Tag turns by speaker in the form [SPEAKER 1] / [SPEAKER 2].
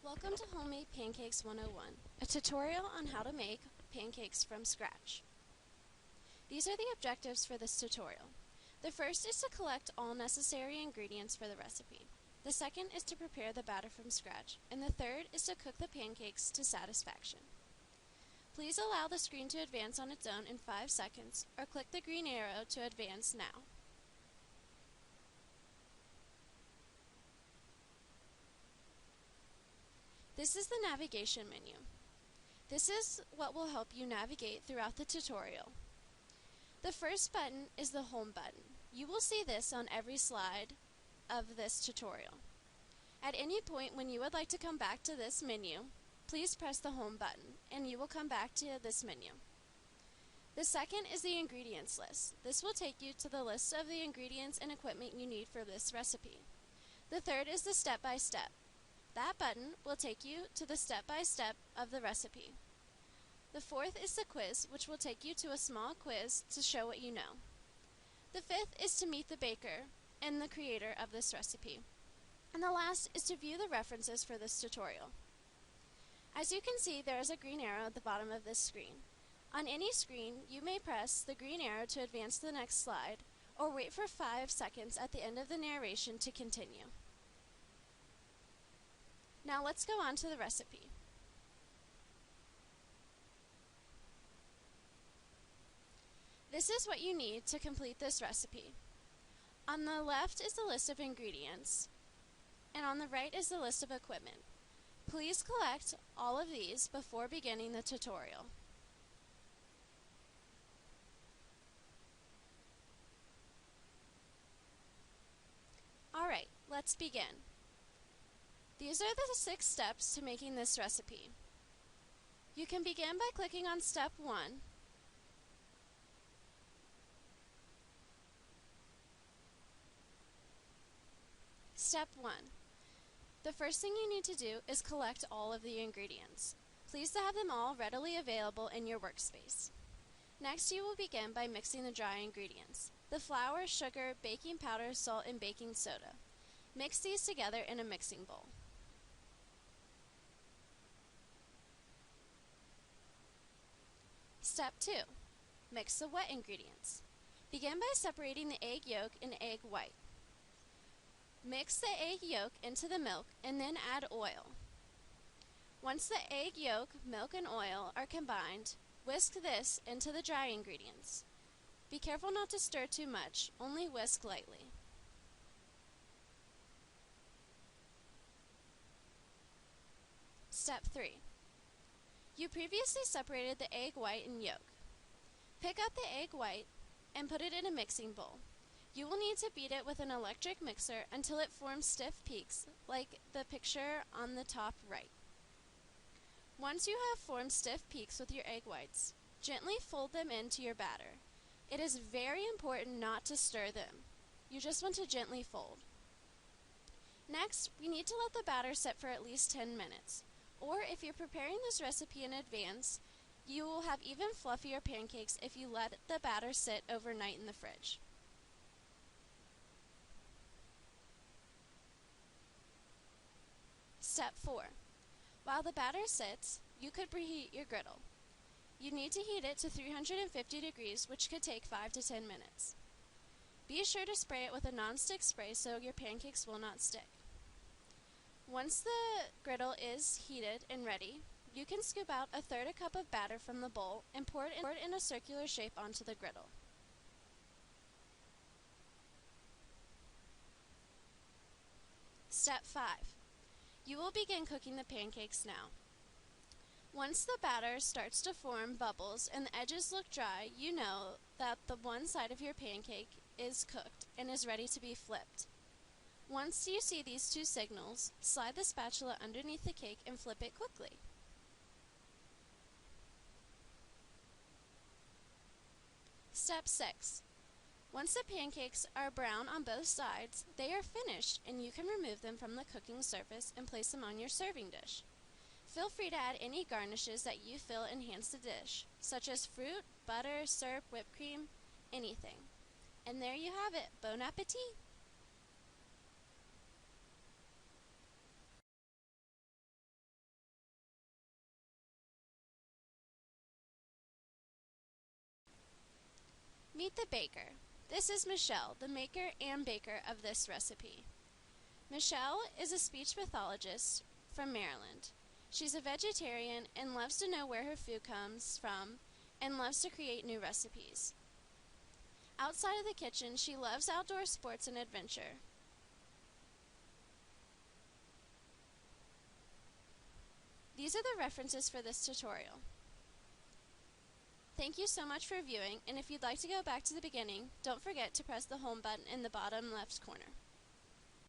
[SPEAKER 1] Welcome to Homemade Pancakes 101, a tutorial on how to make pancakes from scratch. These are the objectives for this tutorial. The first is to collect all necessary ingredients for the recipe. The second is to prepare the batter from scratch, and the third is to cook the pancakes to satisfaction. Please allow the screen to advance on its own in 5 seconds, or click the green arrow to advance now. This is the navigation menu. This is what will help you navigate throughout the tutorial. The first button is the Home button. You will see this on every slide of this tutorial. At any point when you would like to come back to this menu, please press the Home button and you will come back to this menu. The second is the ingredients list. This will take you to the list of the ingredients and equipment you need for this recipe. The third is the step-by-step. That button will take you to the step-by-step of the recipe. The fourth is the quiz, which will take you to a small quiz to show what you know. The fifth is to meet the baker and the creator of this recipe. And the last is to view the references for this tutorial. As you can see, there is a green arrow at the bottom of this screen. On any screen, you may press the green arrow to advance to the next slide, or wait for 5 seconds at the end of the narration to continue. Now let's go on to the recipe. This is what you need to complete this recipe. On the left is the list of ingredients, and on the right is the list of equipment. Please collect all of these before beginning the tutorial. Alright, let's begin. These are the 6 steps to making this recipe. You can begin by clicking on step 1. Step 1. The first thing you need to do is collect all of the ingredients. Please have them all readily available in your workspace. Next, you will begin by mixing the dry ingredients: the flour, sugar, baking powder, salt, and baking soda. Mix these together in a mixing bowl. Step 2. Mix the wet ingredients. Begin by separating the egg yolk and egg white. Mix the egg yolk into the milk and then add oil. Once the egg yolk, milk, and oil are combined, whisk this into the dry ingredients. Be careful not to stir too much, only whisk lightly. Step 3. You previously separated the egg white and yolk. Pick up the egg white and put it in a mixing bowl. You will need to beat it with an electric mixer until it forms stiff peaks, like the picture on the top right. Once you have formed stiff peaks with your egg whites, gently fold them into your batter. It is very important not to stir them. You just want to gently fold. Next, we need to let the batter sit for at least 10 minutes. Or if you're preparing this recipe in advance, you will have even fluffier pancakes if you let the batter sit overnight in the fridge. Step 4. While the batter sits, you could preheat your griddle. You need to heat it to 350 degrees, which could take 5 to 10 minutes. Be sure to spray it with a non-stick spray so your pancakes will not stick. Once the griddle is heated and ready, you can scoop out 1/3 cup of batter from the bowl and pour it in a circular shape onto the griddle. Step 5. You will begin cooking the pancakes now. Once the batter starts to form bubbles and the edges look dry, you know that the one side of your pancake is cooked and is ready to be flipped. Once you see these 2 signals, slide the spatula underneath the cake and flip it quickly. Step 6. Once the pancakes are brown on both sides, they are finished and you can remove them from the cooking surface and place them on your serving dish. Feel free to add any garnishes that you feel enhance the dish, such as fruit, butter, syrup, whipped cream, anything. And there you have it. Bon appetit! Meet the baker. This is Michelle, the maker and baker of this recipe. Michelle is a speech pathologist from Maryland. She's a vegetarian and loves to know where her food comes from and loves to create new recipes. Outside of the kitchen, she loves outdoor sports and adventure. These are the references for this tutorial. Thank you so much for viewing, and if you'd like to go back to the beginning, don't forget to press the home button in the bottom left corner.